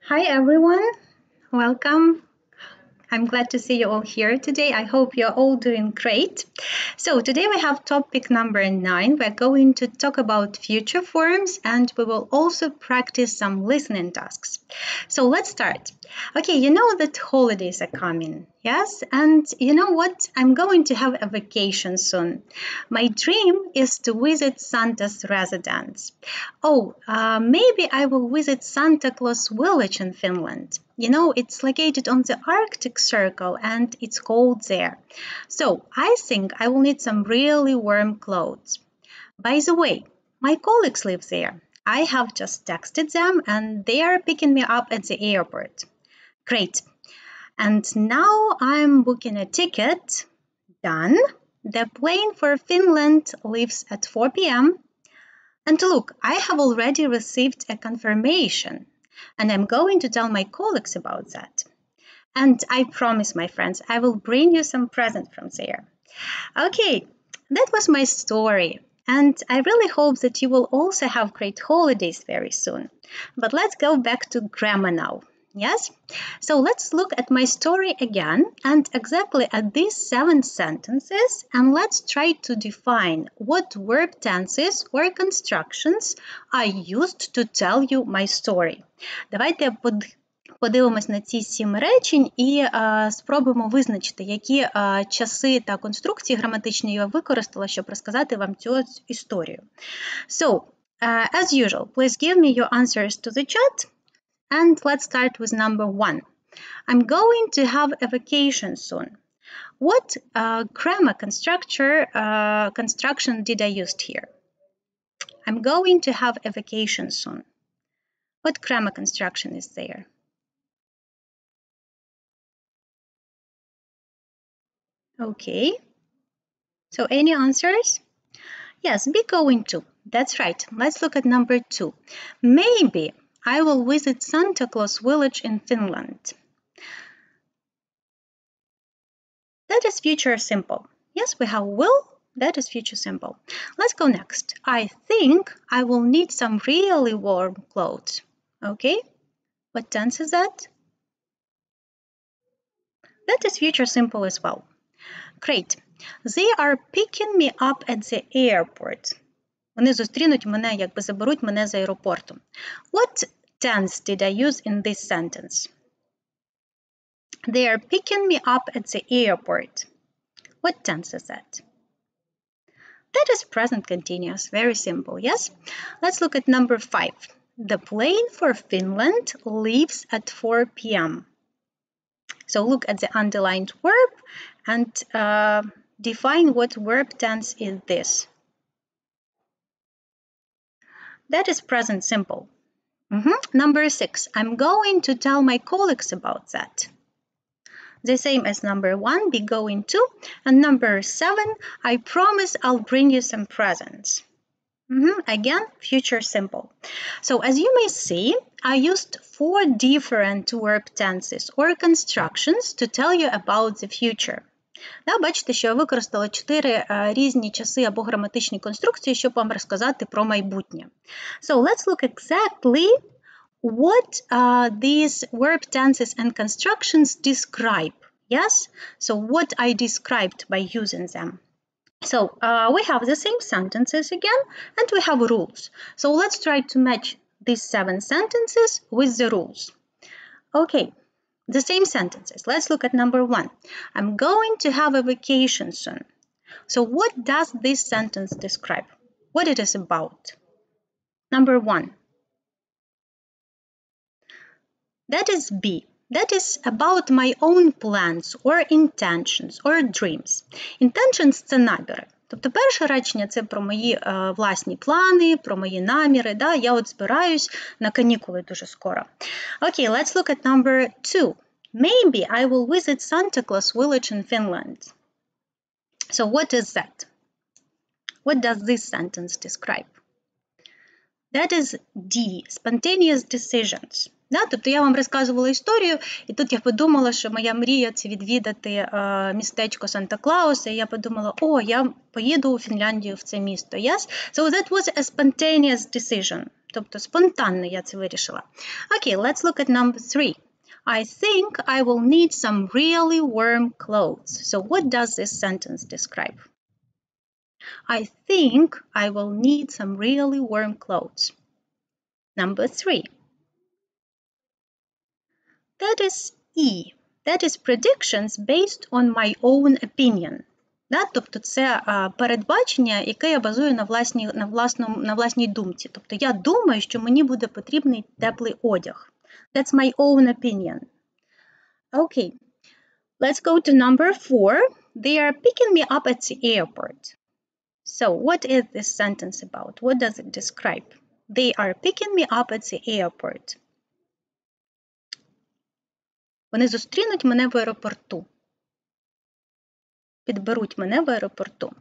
Hi everyone, welcome. I'm glad to see you all here today. I hope you're all doing great. So today we have topic number 9. We're going to talk about future forms and we will also practice some listening tasks. So let's start. Okay, you know that holidays are coming, yes? And you know what? I'm going to have a vacation soon. My dream is to visit Santa's residence. Maybe I will visit Santa Claus village in Finland. You know, it's located on the Arctic Circle and it's cold there. So I think I will need some really warm clothes. By the way, my colleagues live there. I have just texted them and they are picking me up at the airport. Great. And now I'm booking a ticket. Done. The plane for Finland leaves at 4 p.m. And look, I have already received a confirmation. And I'm going to tell my colleagues about that. And I promise, my friends, I will bring you some present from there. Okay, that was my story. And I really hope that you will also have great holidays very soon. But let's go back to grammar now. Yes? So let's look at my story again and exactly at these 7 sentences and let's try to define what verb tenses or constructions are used to tell you my story. Давайте подивимось на ці 7 речень і спробуємо визначити, які часи та конструкції граматичні я використала, щоб розказати вам цю історію. So, as usual, please give me your answers to the chat. And let's start with number 1. I'm going to have a vacation soon. What grammar construction did I use here? I'm going to have a vacation soon. What grammar construction is there? Okay. So any answers? Yes, be going to. That's right. Let's look at number 2. Maybe I will visit Santa Claus village in Finland. That is future simple. Yes, we have will. That is future simple. Let's go next. I think I will need some really warm clothes. Okay, what tense is that? That is future simple as well. Great. They are picking me up at the airport. Вони зустрінуть мене, якби заберуть мене з аеропорту. What tense did I use in this sentence? They are picking me up at the airport. What tense is that? That is present continuous, very simple, yes? Let's look at number 5. The plane for Finland leaves at 4 p.m. So look at the underlined verb and define what verb tense is this. That is present simple. Number 6, I'm going to tell my colleagues about that. The same as number 1, be going to. And number 7, I promise I'll bring you some presents. Again, future simple. So as you may see, I used 4 different verb tenses or constructions to tell you about the future. Бачите, що я використала 4 різні часи або граматичні конструкції, щоб вам розказати про майбутнє. So let's look exactly what these verb tenses and constructions describe. Yes? So what I described by using them. So we have the same sentences again, and we have rules. So let's try to match these 7 sentences with the rules. Okay, the same sentences. Let's look at number 1. I'm going to have a vacation soon. So what does this sentence describe? What it is about? Number 1. That is B. That is about my own plans or intentions or dreams. Intentions – це наміри. Тобто перше речення – це про мої власні плани, про мої наміри. Да? Я от збираюсь на канікули дуже скоро. Okay, let's look at number 2. Maybe I will visit Santa Claus village in Finland. So what is that? What does this sentence describe? That is D. Spontaneous decisions. Да? Тобто я вам розказувала історію, і тут я подумала, що моя мрія – це відвідати містечко Санта-Клауса, і я подумала, я поїду у Фінляндію в це місто. Yes? So that was a spontaneous decision. Тобто спонтанно я це вирішила. Okay, let's look at number 3. I think I will need some really warm clothes. So what does this sentence describe? I think I will need some really warm clothes. Number 3. That is E. That is predictions based on my own opinion. Да? Тобто це передбачення, яке я базую на власній думці. Тобто я думаю, що мені буде потрібний теплий одяг. That's my own opinion. Okay, let's go to number 4. They are picking me up at the airport. So what is this sentence about? What does it describe? They are picking me up at the airport. Вони зустрінуть мене в аеропорту. Підберуть мене в аеропорту.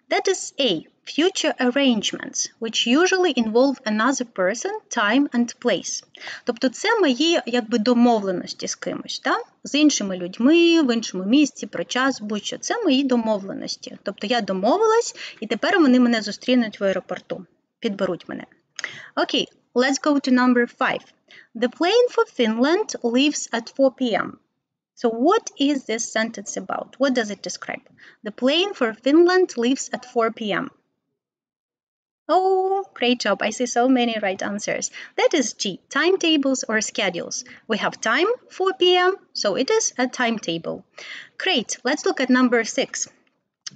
That is A. Future arrangements, which usually involve another person, time and place. Тобто це мої домовленості з кимось, да? З іншими людьми, в іншому місці, про час, будь-що. Це мої домовленості. Тобто я домовилась, і тепер вони мене зустрінуть в аеропорту. Підберуть мене. Okay, let's go to number 5. The plane for Finland leaves at 4 p.m. So what is this sentence about? What does it describe? The plane for Finland leaves at 4 p.m. Oh, great job. I see so many right answers. That is G, timetables or schedules. We have time, 4 p.m., so it is a timetable. Great. Let's look at number 6.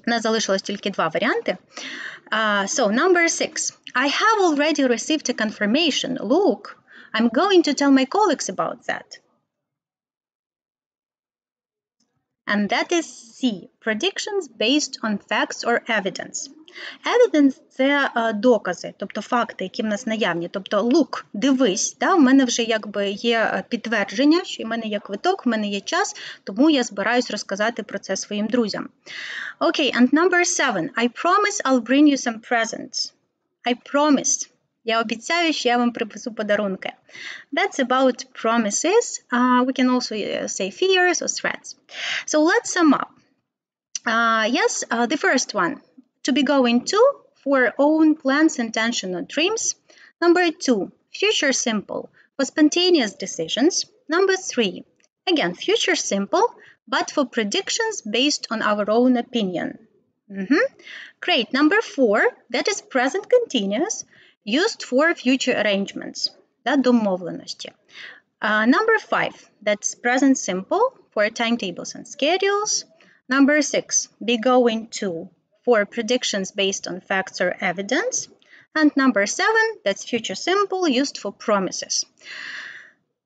У нас залишилось тільки 2 варіанти. So, number 6. I have already received a confirmation. Look, I'm going to tell my colleagues about that. And that is C. Predictions based on facts or evidence. Evidence – це докази, тобто факти, які в нас наявні. Тобто, look, дивись, да? У мене вже є підтвердження, що в мене є квиток, в мене є час, тому я збираюсь розказати про це своїм друзям. Okay, and number 7. I promise I'll bring you some presents. I promise. Я обіцяю, що я вам привезу подарунки. That's about promises. We can also say fears or threats. So let's sum up. Yes, the first one. To be going to, for own plans, intention, or dreams. Number 2. Future simple, for spontaneous decisions. Number 3. Again, future simple, but for predictions based on our own opinion. Great. Number 4. That is present continuous. Used for future arrangements, да, домовленості. Number 5, that's present simple for timetables and schedules. Number 6, be going to for predictions based on facts or evidence. And number 7, that's future simple used for promises.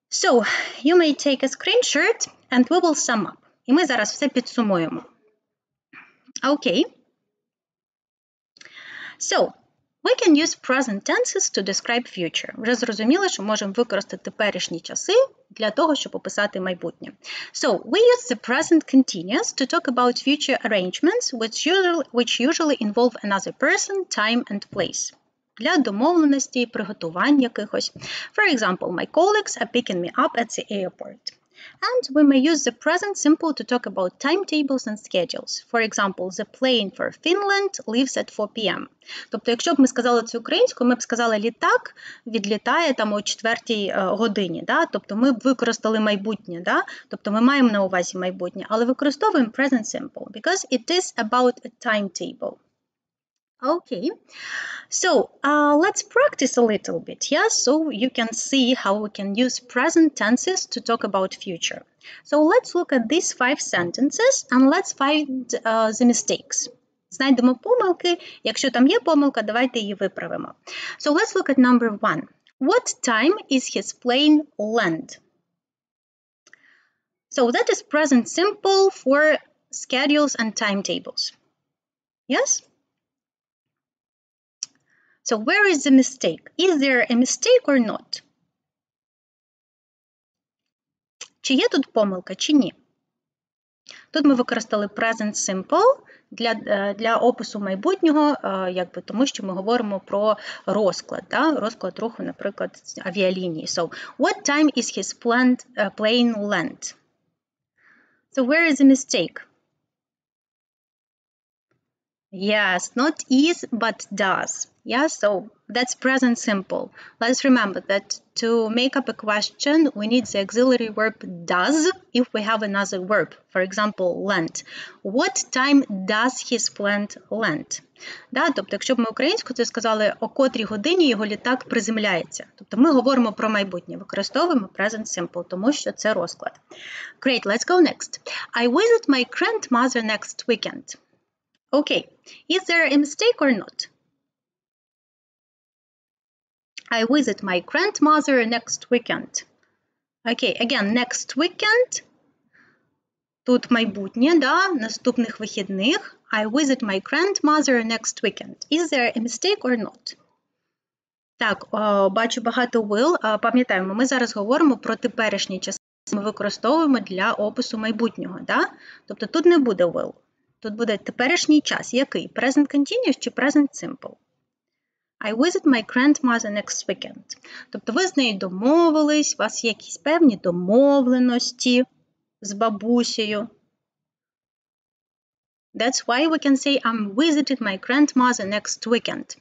So, you may take a screenshot and we will sum up. І ми зараз все підсумуємо. Okay. So, we can use present tenses to describe future. Вже зрозуміло, що можемо використати теперішні часи для того, щоб описати майбутнє. So, we use the present continuous to talk about future arrangements which usually involve another person, time and place. Для домовленості, приготувань якихось. For example, my colleagues are picking me up at the airport. And we may use the present simple to talk about timetables and schedules. For example, the plane for Finland leaves at 4 p.m. Тобто, якщо б ми сказали це українською, ми б сказали літак відлітає там о 4 годині. Да? Тобто, ми б використали майбутнє. Да? Тобто, ми маємо на увазі майбутнє, але використовуємо present simple, because it is about a timetable. Okay, so let's practice a little bit, yeah, so you can see how we can use present tenses to talk about future. So let's look at these 5 sentences and let's find the mistakes. Знайдемо помилки, якщо там є помилка, давайте її виправимо. So let's look at number 1. What time is his plane land? So that is present simple for schedules and timetables. Yes? So where is the mistake? Is there a mistake or not? Чи є тут помилка, чи ні? Тут ми використали present simple для опису майбутнього, тому що ми говоримо про розклад, да? Розклад руху, наприклад, авіалінії. So, what time is his plane land? So where is the mistake? Yes, not is, but does. Yeah, so that's present simple. Let's remember that to make up a question, we need the auxiliary verb does if we have another verb. For example, land. What time does his plant land? Да, тобто, якщо б ми українською це сказали, о котрій годині його літак приземляється. Тобто ми говоримо про майбутнє, використовуємо present simple, тому що це розклад. Great, let's go next. I visit my grandmother next weekend. Okay, is there a mistake or not? I visit my grandmother next weekend. Okay, again, next weekend. Тут майбутнє, да, наступних вихідних. I visit my grandmother next weekend. Is there a mistake or not? Так, бачу багато will. Пам'ятаємо, ми зараз говоримо про теперішні часи. Ми використовуємо для опису майбутнього, да? Тобто тут не буде will. Тут буде теперішній час. Який? Present continuous чи present simple? I visit my grandmother next weekend. Тобто ви з нею домовились, у вас є якісь певні домовленості з бабусею. That's why we can say I'm visiting my grandmother next weekend.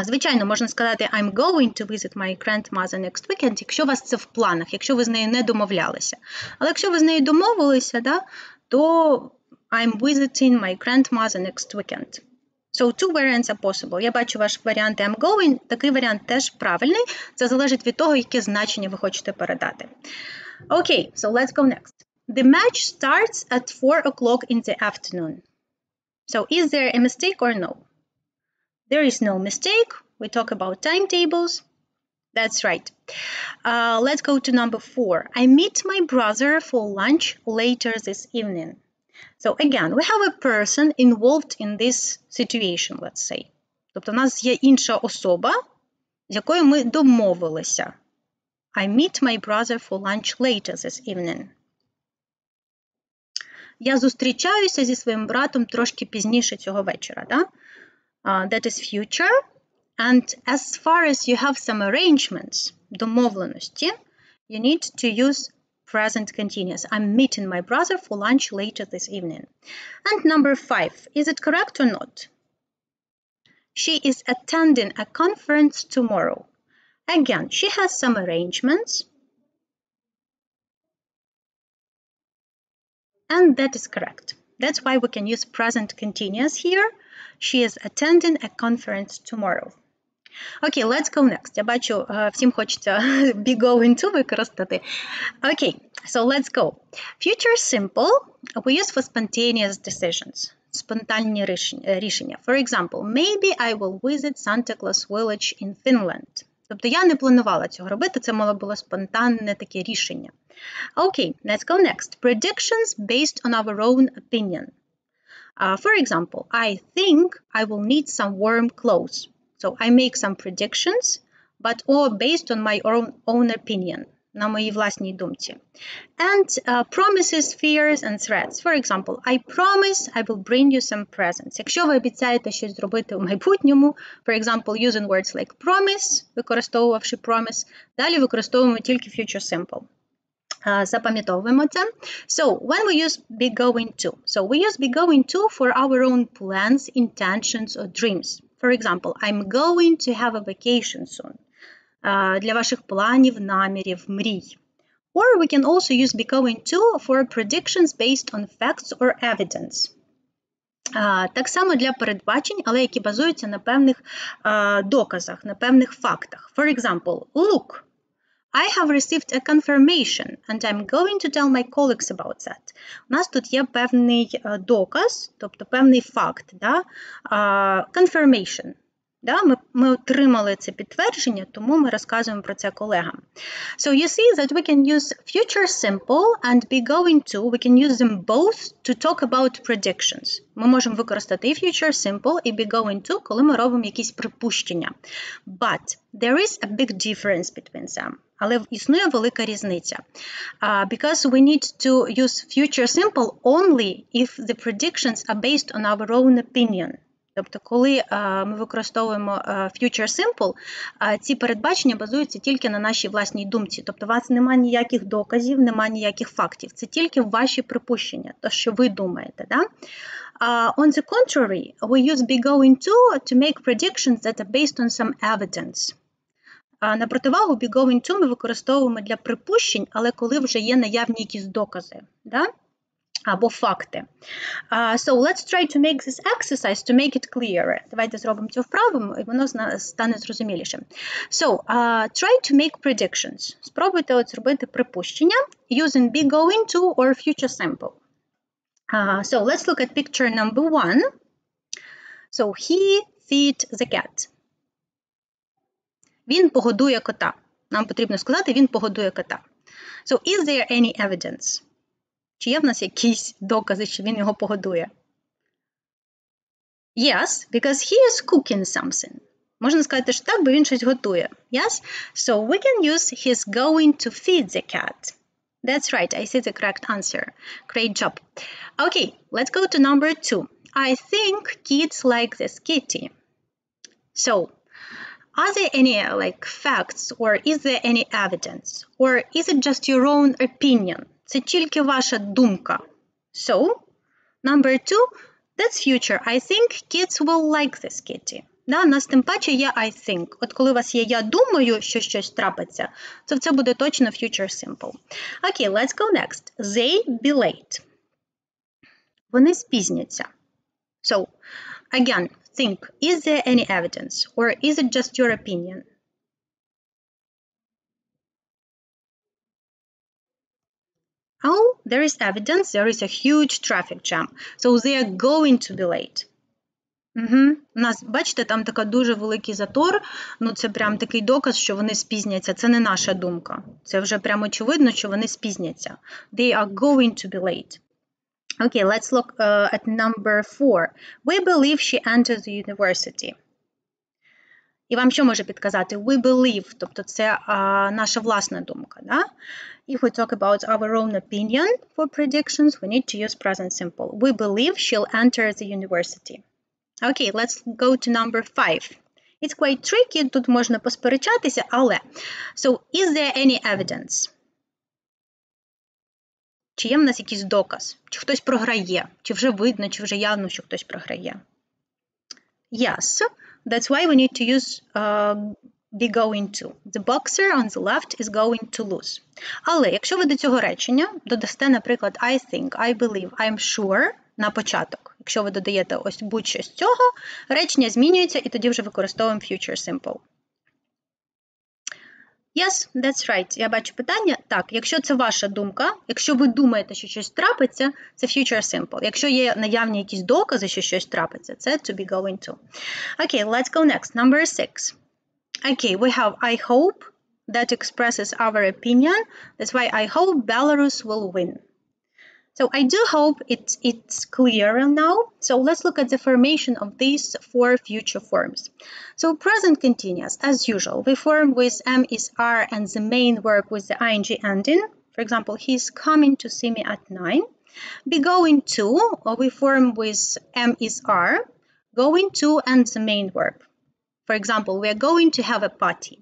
Звичайно, можна сказати I'm going to visit my grandmother next weekend, якщо у вас це в планах, якщо ви з нею не домовлялися. Але якщо ви з нею домовилися, да, то I'm visiting my grandmother next weekend. So two variants are possible. Я бачу ваш варіант I'm going. Такий варіант теж правильний. Це залежить від того, яке значення ви хочете передати. Okay, so let's go next. The match starts at 4 o'clock in the afternoon. So is there a mistake or no? There is no mistake. We talk about timetables. That's right. Let's go to number 4. I meet my brother for lunch later this evening. So again, we have a person involved in this situation, let's say. Тобто в нас є інша особа, з якою ми домовилися. I meet my brother for lunch later this evening. Я зустрічаюся зі своїм братом трошки пізніше цього вечора, да? That is future. And as far as you have some arrangements, домовленості, you need to use present continuous. I'm meeting my brother for lunch later this evening. And number 5, is it correct or not? She is attending a conference tomorrow. Again, she has some arrangements. And that is correct. That's why we can use present continuous here. She is attending a conference tomorrow. Okay, let's go next. Я бачу, всім хочеться be going to використати. Okay, so let's go. Future simple we use for spontaneous decisions. Спонтанні рішення. For example, maybe I will visit Santa Claus Village in Finland. Тобто я не планувала цього робити, це мало було спонтанне таке рішення. Okay, let's go next. Predictions based on our own opinion. For example, I think I will need some warm clothes. So I make some predictions, but all based on my own opinion, на моїй власній думці. And promises, fears and threats. For example, I promise I will bring you some presents. Якщо ви обіцяєте щось зробити у майбутньому, for example, using words like promise, використовувавши promise, далі використовуємо тільки future simple. Запам'ятовуємо це. So, when we use be going to. So, we use be going to for our own plans, intentions or dreams. For example, I'm going to have a vacation soon. Для ваших планів, намірів, мрій. Or we can also use be going to for predictions based on facts or evidence. Так само для передбачень, але які базуються на певних доказах, на певних фактах. For example, look, I have received a confirmation and I'm going to tell my colleagues about that. У нас тут є певний доказ, тобто певний факт, да? Confirmation. Да? Ми отримали це підтвердження, тому ми розказуємо про це колегам. So you see that we can use future simple and be going to. We can use them both to talk about predictions. Ми можемо використати і future simple, і be going to, коли ми робимо якісь припущення. But there is a big difference between them. Але існує велика різниця. Because we need to use future simple only if the predictions are based on our own opinion. Тобто, коли ми використовуємо future simple, ці передбачення базуються тільки на нашій власній думці. Тобто, у вас немає ніяких доказів, немає ніяких фактів. Це тільки ваші припущення, то, що ви думаєте. Да? On the contrary, we use be going to make predictions that are based on some evidence. На противагу be going to ми використовуємо для припущень, але коли вже є наявні якісь докази. Да? Або факти. So let's try to make this exercise to make it clearer. Давайте зробимо цю вправу, і воно стане зрозумілішим. So, try to make predictions. Спробуйте от зробити припущення using be going to or future simple. So, let's look at picture number 1. So, he feed the cat. Він погодує кота. Нам потрібно сказати, він погодує кота. So, is there any evidence? Чи є в нас якісь докази, що він його погодує? Yes, because he is cooking something. Можна сказати, що так, бо він щось готує. Yes? So we can use he's going to feed the cat. That's right, I see the correct answer. Great job. Okay, let's go to number 2. I think kids like this kitty. So, are there any facts or is there any evidence? Or is it just your own opinion? Це тільки ваша думка. So, number 2, that's future. I think kids will like this kitty. Да, у нас тим паче є I think. От коли у вас є я думаю, що щось трапиться, то це буде точно future simple. Okay, let's go next. They be late. Вони спізняться. So, again, think, is there any evidence? Or is it just your opinion? Oh, there is evidence, there is a huge traffic jam. So they are going to be late. У нас, бачите, там така дуже великий затор. Ну, це прям такий доказ, що вони спізняться. Це не наша думка. Це вже прямо очевидно, що вони спізняться. They are going to be late. Okay, let's look at number 4. We believe she entered the university. І вам що може підказати? We believe, тобто це наша власна думка. Да? If we talk about our own opinion for predictions, we need to use present simple. We believe she'll enter the university. Okay, let's go to number 5. It's quite tricky, тут можна посперечатися, але. So, is there any evidence? Чи є в нас якийсь доказ? Чи хтось програє? Чи вже видно, чи вже явно, що хтось програє? Yes, that's why we need to use be going to. The boxer on the left is going to lose. Але якщо ви до цього речення додасте, наприклад, I think, I believe, I'm sure на початок. Якщо ви додаєте ось будь-що з цього, речення змінюється і тоді вже використовуємо future simple. Yes, that's right. Я бачу питання. Так, якщо це ваша думка, якщо ви думаєте, що щось трапиться, це future simple. Якщо є наявні якісь докази, що щось трапиться, це to be going to. Okay, let's go next. Number 6. Okay, we have I hope that expresses our opinion. That's why I hope Belarus will win. So I do hope it's clearer now. So let's look at the formation of these 4 future forms. So present continuous, as usual, we form with am is are and the main verb with the ing ending. For example, he's coming to see me at 9. Be going to, or we form with am is are, going to and the main verb. For example, we are going to have a party.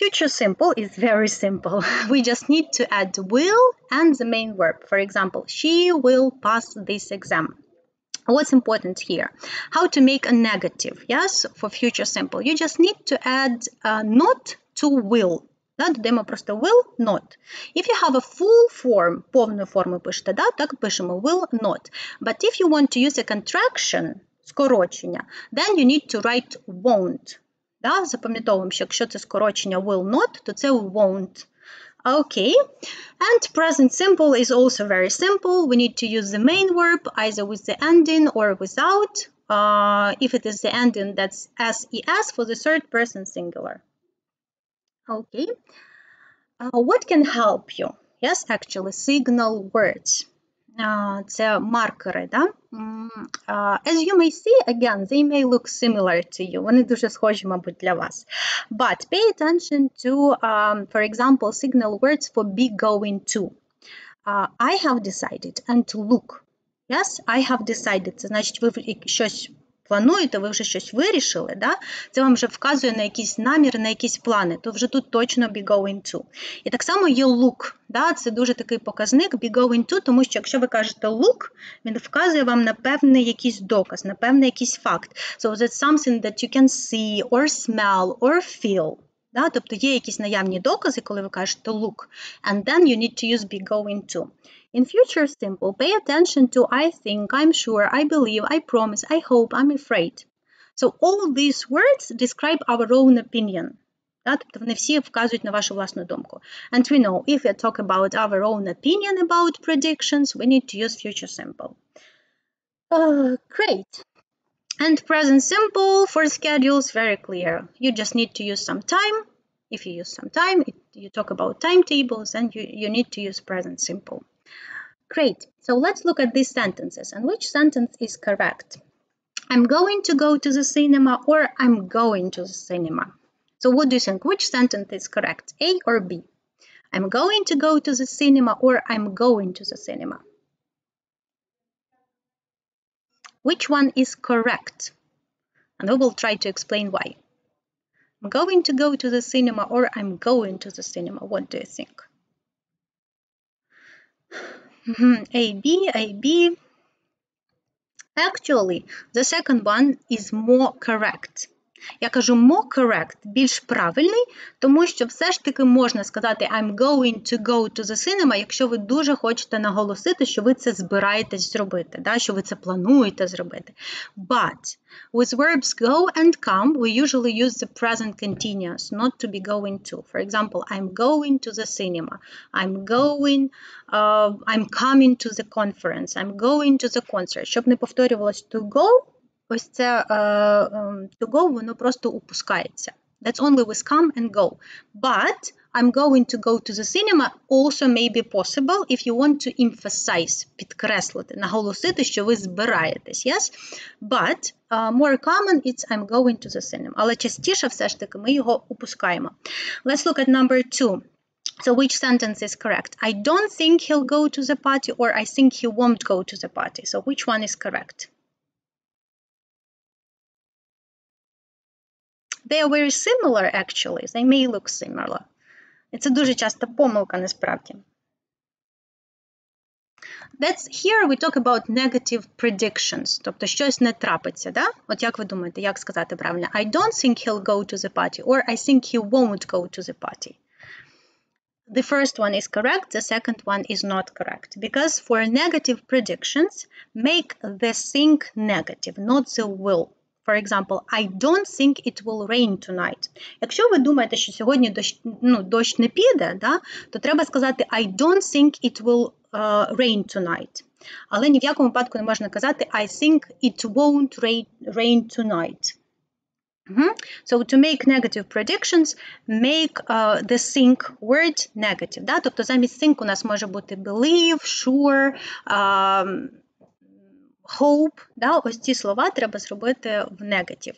Future simple is very simple. We just need to add will and the main verb. For example, she will pass this exam. What's important here? How to make a negative, yes, for future simple. You just need to add not to will. Додаємо просто will, not. If you have a full form, повну форму пишете, так пишемо will, not. But if you want to use a contraction, скорочення, then you need to write won't. Да, запам'ятовуємо, що якщо це скорочення will not, то це won't. Okay. And present simple is also very simple. We need to use the main verb either with the ending or without. If it is the ending, that's SES for the third person singular. Okay. What can help you? Yes, actually, signal words. Це маркери, да? As you may see, again, they may look similar to you. Вони дуже схожі, мабуть, для вас. But pay attention to, for example, signal words for be going to. I have decided and to look. Yes, I have decided. Це значить, ви щось плануєте, ви вже щось вирішили, да? Це вам вже вказує на якісь наміри, на якісь плани, то вже тут точно be going to. І так само є look, да? Це дуже такий показник be going to, тому що якщо ви кажете look, він вказує вам на певний якийсь доказ, на певний якийсь факт. So that's something that you can see or smell or feel. Да? Тобто є якісь наявні докази, коли ви кажете look, and then you need to use be going to. In future simple, pay attention to I think, I'm sure, I believe, I promise, I hope, I'm afraid. So all these words describe our own opinion. Да? Тобто вони всі вказують на вашу власну думку. And we know, if we talk about our own opinion about predictions, we need to use future simple. Great. And present simple for schedules, very clear. You just need to use some time. If you use some time, you talk about timetables, and you need to use present simple. Great. So let's look at these sentences. And which sentence is correct? I'm going to go to the cinema, or I'm going to the cinema. So what do you think? Which sentence is correct? A or B? I'm going to go to the cinema, or I'm going to the cinema. Which one is correct? And we will try to explain why. I'm going to go to the cinema, or I'm going to the cinema. What do you think? A, B. Actually, the second one is more correct. Я кажу more correct, більш правильний, тому що все ж таки можна сказати I'm going to go to the cinema, якщо ви дуже хочете наголосити, що ви це збираєтесь зробити, да, що ви це плануєте зробити. But with verbs go and come, we usually use the present continuous, not to be going to. For example, I'm going to the cinema, I'm coming to the conference, I'm going to the concert. Щоб не повторювалось to go, ось це to go, воно просто упускається. That's only with come and go. But I'm going to go to the cinema also may be possible if you want to emphasize, підкреслити, наголосити, що ви збираєтесь, yes? But more common it's I'm going to the cinema. Але частіше все ж таки ми його упускаємо. Let's look at number 2. So which sentence is correct? I don't think he'll go to the party, or I think he won't go to the party. So which one is correct? They are very similar, actually. They may look similar. І це дуже часто помилка, насправді. Here we talk about negative predictions, тобто щось не трапиться, да? От як ви думаєте, як сказати правильно? I don't think he'll go to the party, or I think he won't go to the party. The first one is correct, the second one is not correct. Because for negative predictions, make the thing negative, not the will. For example, I don't think it will rain tonight. Якщо ви думаєте, що сьогодні дощ не піде, да, то треба сказати I don't think it will rain tonight. Але ні в якому випадку не можна казати I think it won't rain tonight. So to make negative predictions, make the think word negative. Да? Тобто замість think у нас може бути believe, sure, hope, да, ось ці слова треба зробити в negative.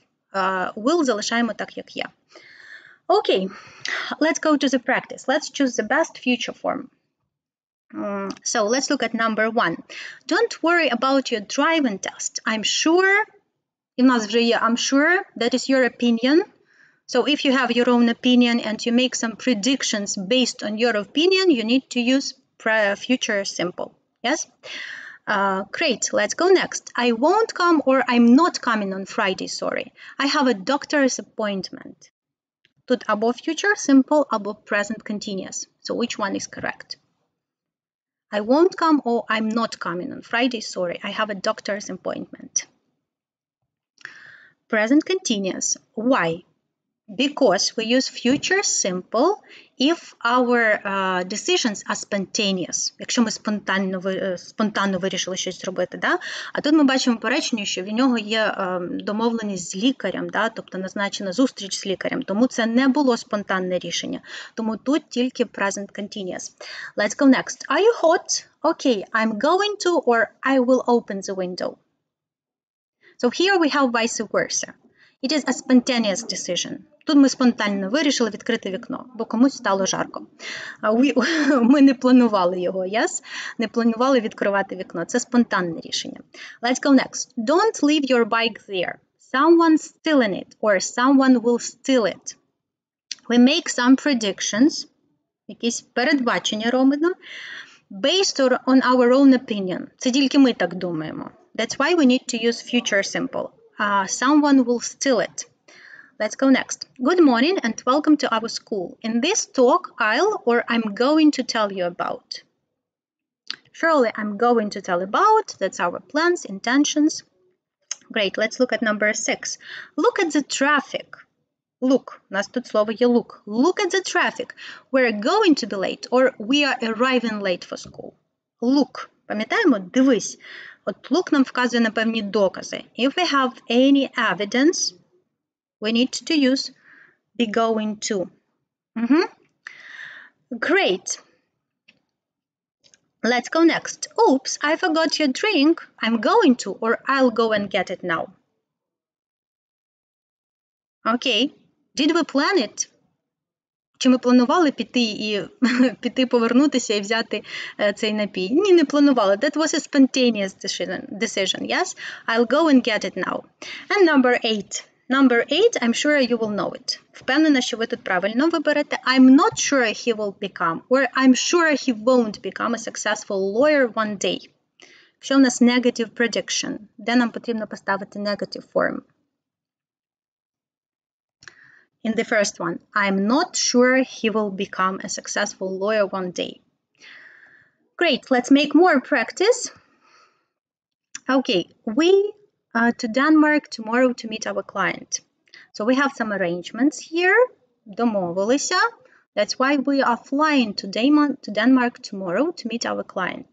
Will залишаємо так, як є. Okay, let's go to the practice. Let's choose the best future form. So let's look at number 1. Don't worry about your driving test. I'm sure, і в нас вже є I'm sure, that is your opinion. So if you have your own opinion and you make some predictions based on your opinion, you need to use future simple. Yes? Great, let's go next. I won't come, or I'm not coming on Friday, sorry. I have a doctor's appointment. Тут або future simple, або present continuous. So which one is correct? I won't come, or I'm not coming on Friday, sorry. I have a doctor's appointment. Present continuous. Why? Because we use future simple if our decisions are spontaneous. Якщо ми спонтанно вирішили щось зробити, да? А тут ми бачимо по реченню, що в нього є домовленість з лікарем, да? Тобто назначена зустріч з лікарем. Тому це не було спонтанне рішення. Тому тут тільки present continuous. Let's go next. Are you hot? Okay, I'm going to, or I will open the window. So here we have vice versa. It is a spontaneous decision. Тут ми спонтанно вирішили відкрити вікно, бо комусь стало жарко. Ми не планували його, yes? Не планували відкривати вікно. Це спонтанне рішення. Let's go next. Don't leave your bike there. Someone's stealing it or someone will steal it. We make some predictions. Якісь передбачення робимо. Based on our own opinion. Це тільки ми так думаємо. That's why we need to use future simple. Someone will steal it. Let's go next. Good morning and welcome to our school. In this talk, I'm going to tell you about. Surely I'm going to tell about. That's our plans, intentions. Great. Let's look at number 6. Look at the traffic. Look. У нас тут слово є look. Look at the traffic. We're going to be late or we are arriving late for school. Look. Пам'ятаємо? Дивись. От look нам вказує на певні докази. If we have any evidence, we need to use be going to. Great. Let's go next. Oops, I forgot your drink. I'm going to or I'll go and get it now. Okay. Did we plan it? Чи ми планували піти повернутися і взяти цей напій? Ні, не планували. That was a spontaneous decision, yes? I'll go and get it now. And number 8. Number 8, I'm sure you will know it. Впевнена, що ви тут правильно виберете. I'm not sure he will become, or I'm sure he won't become a successful lawyer one day. Якщо у нас negative prediction, де нам потрібно поставити negative form? In the first one, I'm not sure he will become a successful lawyer one day. Great, let's make more practice. Okay, we to Denmark tomorrow to meet our client. So we have some arrangements here. Домовилися. That's why we are flying to Denmark tomorrow to meet our client.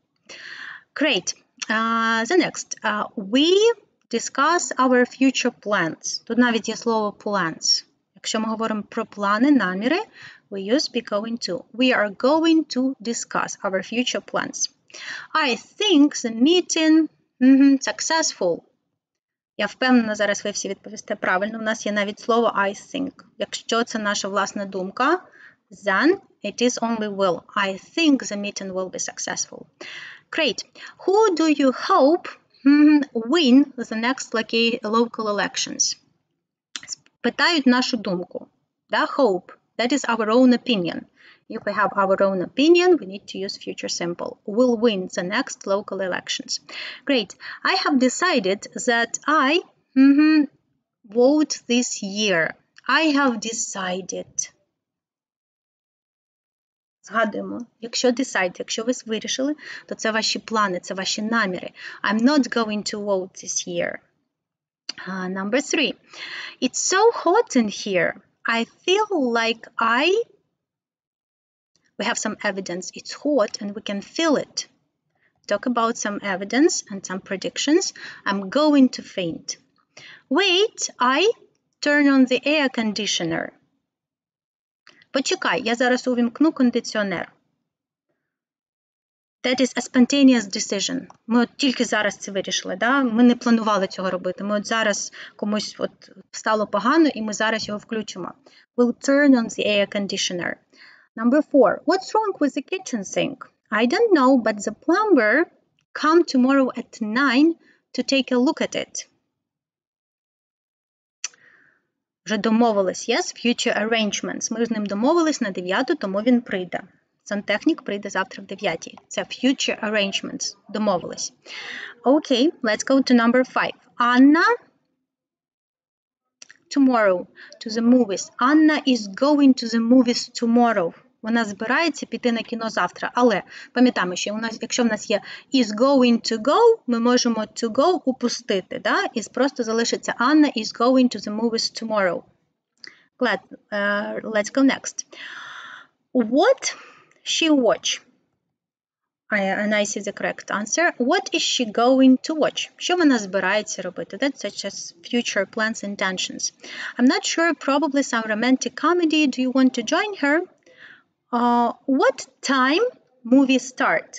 Great. The next. We discuss our future plans. Тут навіть є слово plans. Якщо ми говоримо про плани, наміри, we use be going to. We are going to discuss our future plans. I think the meeting successful. Я впевнена, зараз ви всі відповісте правильно. У нас є навіть слово I think. Якщо це наша власна думка, then it is only will. I think the meeting will be successful. Great. Who do you hope win the next local elections? Питають нашу думку. Hope. That is our own opinion. If we have our own opinion, we need to use future simple. Will win the next local elections. Great. I have decided that I vote this year. I have decided. Згадуємо. Якщо decide, якщо ви вирішили, то це ваші плани, це ваші наміри. I'm not going to vote this year. Number 3. It's so hot in here. I feel like we have some evidence. It's hot and we can feel it. Talk about some evidence and some predictions. I'm going to faint. Wait, I turn on the air conditioner. Почекай, я зараз увімкну кондиціонер. That is a spontaneous decision. Ми от тільки зараз це вирішили, да? Ми не планували цього робити. Ми от зараз комусь от стало погано, і ми зараз його включимо. We'll turn on the air conditioner. Number 4. What's wrong with the kitchen sink? I don't know, but the plumber come tomorrow at 9 to take a look at it. Вже домовились, yes? Future arrangements. Ми з ним домовились на 9, тому він прийде. Сантехнік прийде завтра в 9. Це future arrangements. Домовились. Okay, let's go to number 5. Anna tomorrow to the movies. Anna is going to the movies tomorrow. Вона збирається піти на кіно завтра. Але пам'ятаємо, що якщо в нас є is going to go, ми можемо to go упустити. Да? І просто залишиться Anna is going to the movies tomorrow. Let's go next. What she watch? And I see the correct answer. What is she going to watch? Що вона збирається робити? That's such as future plans and intentions. I'm not sure, probably some romantic comedy. Do you want to join her? What time movie start?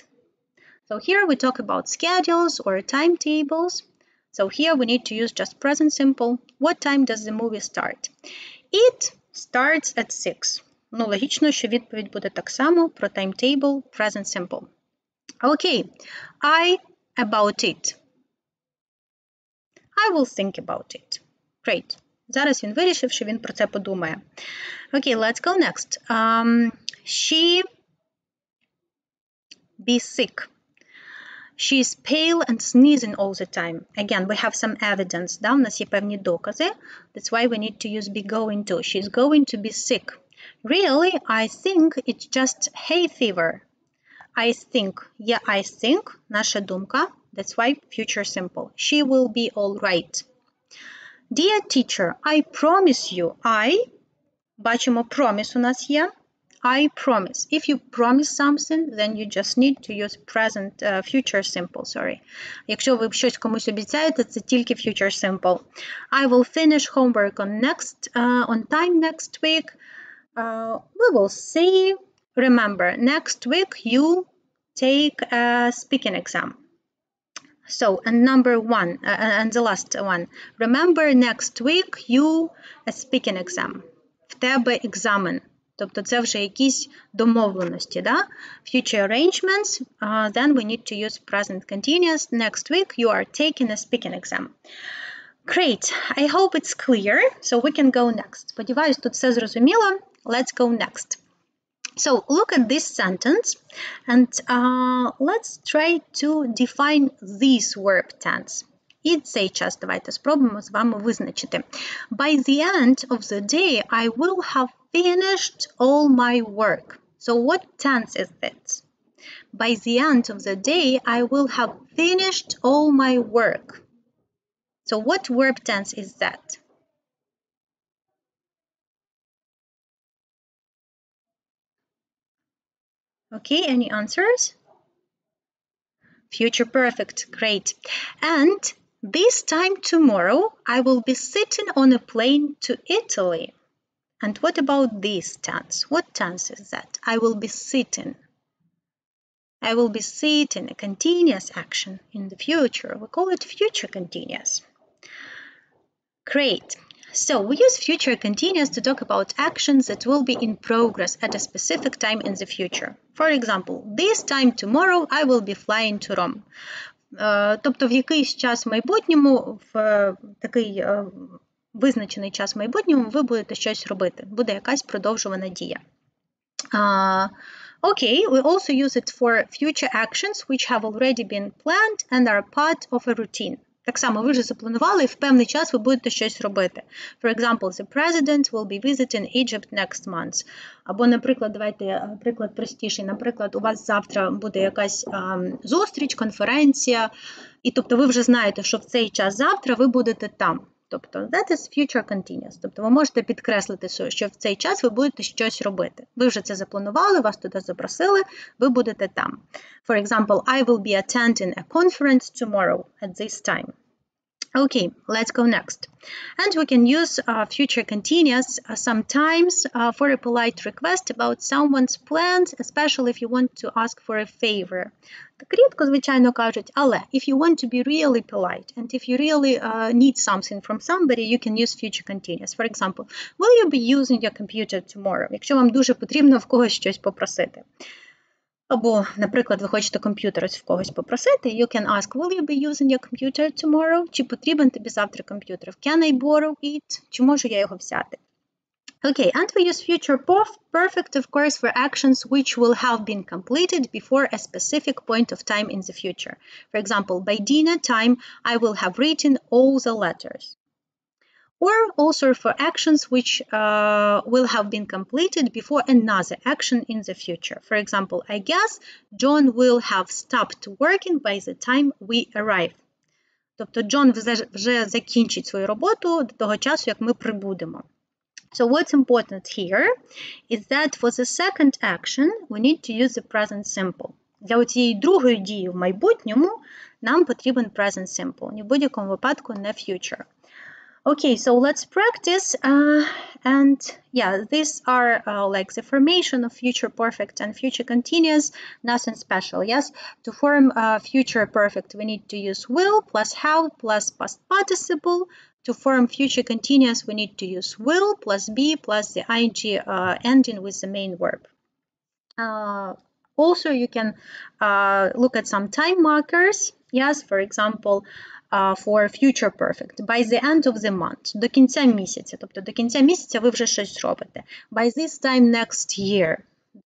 So here we talk about schedules or timetables. So here we need to use just present simple. What time does the movie start? It starts at 6. Ну, логічно, що відповідь буде так само про timetable, present simple. Okay, I about it. I will think about it. Great. Зараз він вирішив, що він про це подумає. Okay, let's go next. She be sick. She is pale and sneezing all the time. Again, we have some evidence. Да? У нас є певні докази. That's why we need to use be going to. She is going to be sick. Really, I think it's just hay fever. I think. Yeah, I think. Наша думка. That's why future simple. She will be all right. Dear teacher, I promise you. Бачимо, promise у нас є. I promise. If you promise something, then you just need to use present, future simple, sorry. Якщо ви щось комусь обіцяєте, це тільки future simple. I will finish homework on time next week. We will see. Remember, next week you take a speaking exam. So, and number one, and the last one. Remember, next week you a speaking exam. В тебе екзамен. Тобто це вже якісь домовленості, да? Future arrangements, then we need to use present continuous. Next week you are taking a speaking exam. Great, I hope it's clear, so we can go next. Сподіваюсь, тут все зрозуміло. Let's go next. So, look at this sentence, and let's try to define this verb tense. І цей час давайте спробуємо з вами визначити. By the end of the day, I will have finished all my work. So what tense is this? By the end of the day, I will have finished all my work. So what verb tense is that? Okay, any answers? Future perfect, great. And this time tomorrow, I will be sitting on a plane to Italy. And what about this tense? What tense is that? I will be sitting. I will be sitting, a continuous action in the future. We call it future continuous. Great. So we use future continuous to talk about actions that will be in progress at a specific time in the future. For example, this time tomorrow I will be flying to Rome. Тобто в якийсь час в майбутньому, в такий визначений час в майбутньому ви будете щось робити. Буде якась продовжувана дія. Okay, we also use it for future actions which have already been planned and are part of a routine. Так само, ви вже запланували, і в певний час ви будете щось робити. For example, the president will be visiting Egypt next month. Або, наприклад, давайте приклад простіший. Наприклад, у вас завтра буде якась зустріч, конференція, і тобто ви вже знаєте, що в цей час завтра ви будете там. Тобто, that is future continuous. Тобто, ви можете підкреслити, що в цей час ви будете щось робити. Ви вже це запланували, вас туди запросили, ви будете там. For example, I will be attending a conference tomorrow at this time. Okay, let's go next. And we can use future continuous sometimes for a polite request about someone's plans, especially if you want to ask for a favor. Так рідко, звичайно, кажуть, але if you want to be really polite and if you really need something from somebody, you can use future continuous. For example, will you be using your computer tomorrow? Якщо вам дуже потрібно в когось щось попросити. Або, наприклад, ви хочете комп'ютер в когось попросити, you can ask, will you be using your computer tomorrow? Чи потрібен тобі завтра комп'ютер? Can I borrow it? Чи можу я його взяти? Okay, and we use future perfect, of course, for actions which will have been completed before a specific point of time in the future. For example, by dinner time, I will have written all the letters. Or also for actions which will have been completed before another action in the future. For example, I guess John will have stopped working by the time we arrive. Тобто Джон вже закінчить свою роботу до того часу, як ми прибудемо. So what's important here is that for the second action we need to use the present simple. Для цієї другої дії в майбутньому нам потрібен present simple. Ні в будь-якому випадку не future. Okay, so let's practice. And yeah, these are like the formation of future perfect and future continuous, nothing special. Yes, to form future perfect, we need to use will plus have plus past participle. To form future continuous, we need to use will plus be plus the ing ending with the main verb. Also, you can look at some time markers. Yes, for example, for future perfect. By the end of the month. До кінця місяця. Тобто до кінця місяця ви вже щось робите. By this time next year.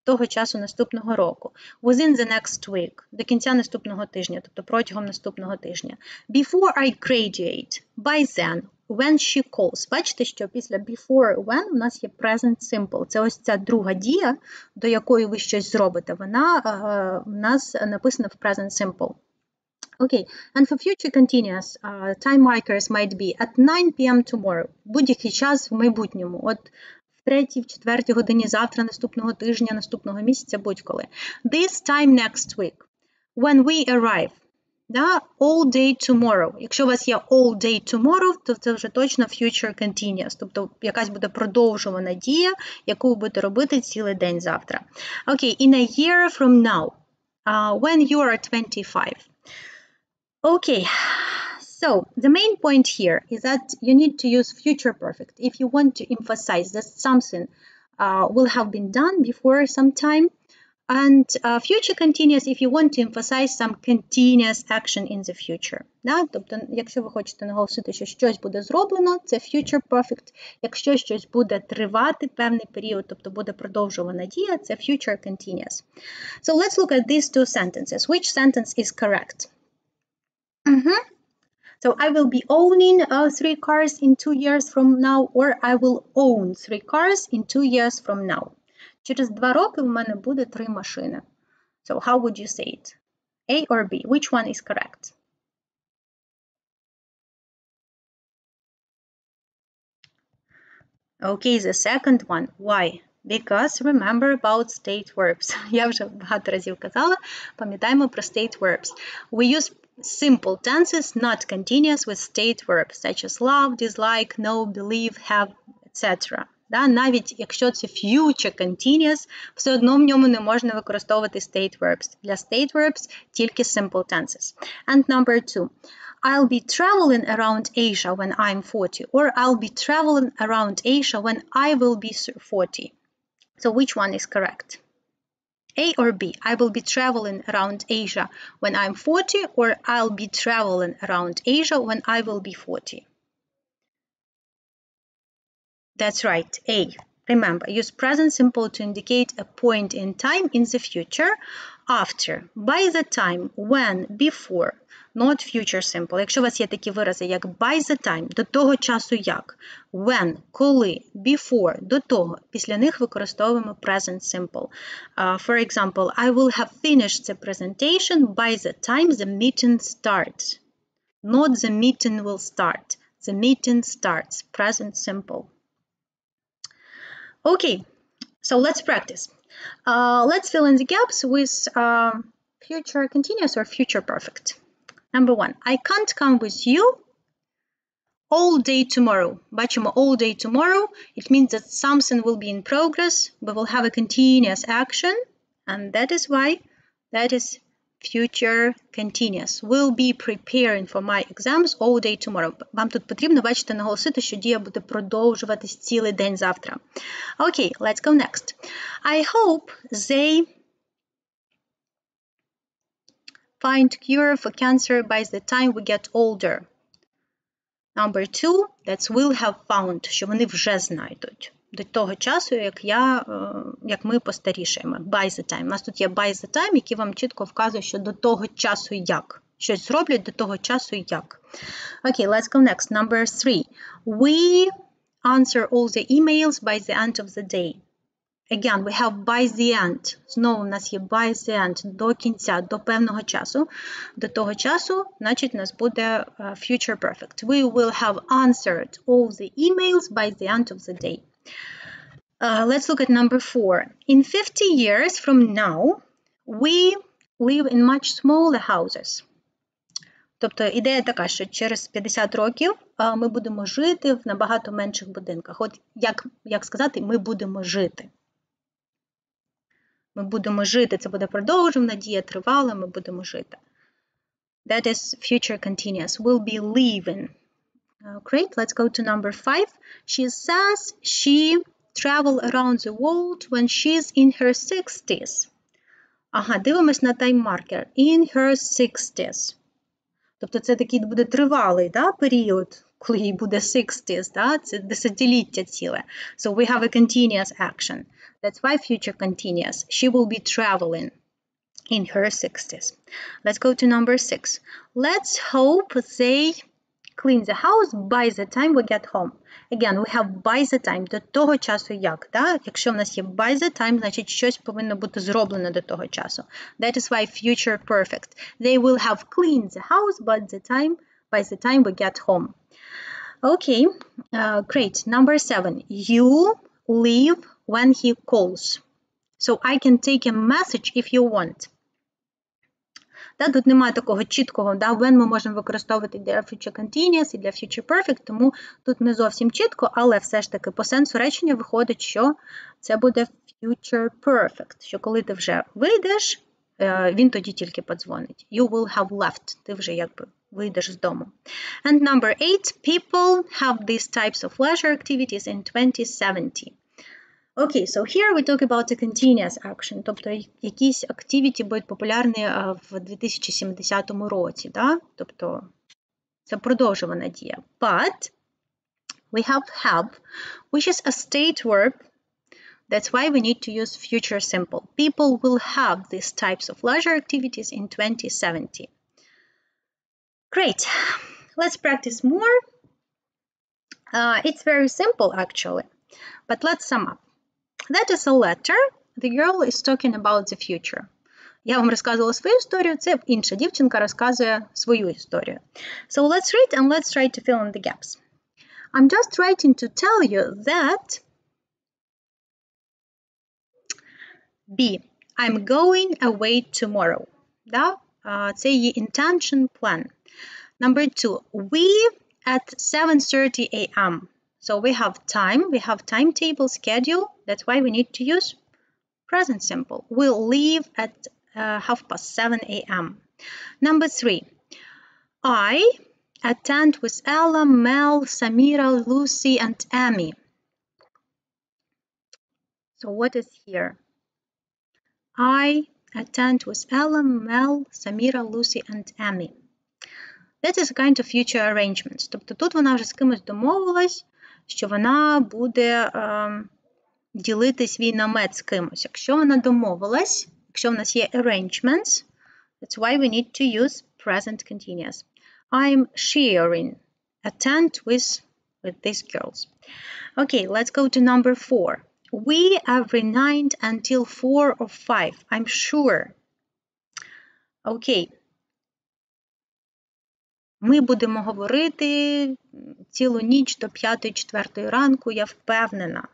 Того часу наступного року. Within the next week. До кінця наступного тижня. Тобто протягом наступного тижня. Before I graduate. By then. When she calls. Бачите, що після before when у нас є present simple. Це ось ця друга дія, до якої ви щось зробите. Вона у нас написана в present simple. Okay, and for future continuous, time markers might be at 9 p.m. tomorrow. Будь-який час в майбутньому. От в 3-й, в 4-й годині завтра, наступного тижня, наступного місяця, будь-коли. This time next week. When we arrive. Да? All day tomorrow. Якщо у вас є all day tomorrow, то це вже точно future continuous. Тобто якась буде продовжувана дія, яку ви будете робити цілий день завтра. Okay, in a year from now. When you are 25. Okay, so the main point here is that you need to use future perfect if you want to emphasize that something will have been done before some time, and future continuous if you want to emphasize some continuous action in the future. Да? Тобто, якщо ви хочете наголосити, що щось буде зроблено, це future perfect. Якщо щось буде тривати певний період, тобто буде продовжувана дія, це future continuous. So let's look at these two sentences. Which sentence is correct? So I will be owning 3 cars in 2 years from now, or I will own 3 cars in 2 years from now. Через 2 роки в мене буде 3 машини. So how would you say it? A or B? Which one is correct? Okay, the second one. Why? Because remember about state verbs. Я вже багато разів казала, пам'ятаємо про state verbs. We use simple tenses, not continuous, with state verbs, such as love, dislike, know, believe, have, etc. Да? Навіть якщо це future continuous, все одно в ньому не можна використовувати state verbs. Для state verbs тільки simple tenses. And number 2. I'll be traveling around Asia when I'm 40, or I'll be traveling around Asia when I will be 40. So which one is correct? A or B? I will be traveling around Asia when I'm 40, or I'll be traveling around Asia when I will be 40. That's right, A. Remember, use present simple to indicate a point in time in the future. After, by the time, when, before, not future simple. Якщо у вас є такі вирази, як by the time, до того часу як, when, коли, before, до того, після них використовуємо present simple. For example, I will have finished the presentation by the time the meeting starts. Not the meeting will start. The meeting starts. Present simple. Okay, so let's practice. Let's fill in the gaps with future continuous or future perfect. Number 1. I can't come with you all day tomorrow. Бачимо all day tomorrow. It means that something will be in progress. We will have a continuous action. And that is why that is future continuous. Will be preparing for my exams all day tomorrow. Вам тут потрібно, бачите, наголосити, що дія буде продовжуватись цілий день завтра. Okay, let's go next. I hope they find cure for cancer by the time we get older. Number 2, that's will have found, що вони вже знайдуть. До того часу, як ми постарішаємо. By the time. У нас тут є by the time, який вам чітко вказує, що до того часу як. Щось зроблять до того часу як. Okay, let's go next. Number 3. We answer all the emails by the end of the day. Again, we have by the end. Знову у нас є by the end. До кінця, до певного часу. До того часу, значить, у нас буде future perfect. We will have answered all the emails by the end of the day. Let's look at number 4. In 50 years from now, we live in much smaller houses. Тобто ідея така, що через 50 років ми будемо жити в набагато менших будинках. От як сказати, ми будемо жити. Ми будемо жити, це буде продовжувана дія, тривала, ми будемо жити. That is future continuous. We'll be living. Great, let's go to number 5. She says she travel around the world when she's in her 60s. Ага, дивимось на тайм-маркер. In her 60s. Тобто це такий буде тривалий, да, період, коли їй буде 60s, да? Це десятиліття ціле. So we have a continuous action. That's why future continuous. She will be traveling in her 60s. Let's go to number 6. Let's hope they clean the house by the time we get home. Again, we have by the time, до того часу як. Да? Якщо в нас є by the time, значить щось повинно бути зроблено до того часу. That is why future perfect. They will have cleaned the house by the time we get home. Okay, great. Number 7. You leave when he calls. So I can take a message if you want. Да, тут немає такого чіткого, да, when ми можемо використовувати для future continuous і для future perfect, тому тут не зовсім чітко, але все ж таки по сенсу речення виходить, що це буде future perfect, що коли ти вже вийдеш, він тоді тільки подзвонить. You will have left, ти вже якби вийдеш з дому. And number 8, people have these types of leisure activities in 2070. Okay, so here we talk about a continuous action, тобто якісь activity будуть популярні в 2070 році, да? Тобто це продовжувана дія. But we have, which is a state verb. That's why we need to use future simple. People will have these types of leisure activities in 2070. Great. Let's practice more. It's very simple actually, but let's sum up. That is a letter. The girl is talking about the future. Я вам розказувала свою історію, це інша дівчинка розказує свою історію. So let's read and let's try to fill in the gaps. I'm just writing to tell you that B. I'm going away tomorrow. Да? Це її intention, plan. Number 2. We at 7:30 a.m. So we have time, we have timetable, schedule. That's why we need to use present simple. We'll leave at 7:30 a.m. Number 3. I attend with Ella, Mel, Samira, Lucy, and Amy. So what is here? I attend with Ella, Mel, Samira, Lucy, and Amy. That is a kind of future arrangements. Тобто тут вона вже з кимось домовилась, що вона буде ділити свій намет з кимось. Якщо вона домовилась, якщо в нас є arrangements, that's why we need to use present continuous. I'm sharing a tent with these girls. Okay, let's go to number 4. We every night until 4 or 5. I'm sure. Okay. Ми будемо говорити цілу ніч до 5-4 ранку, я впевнена.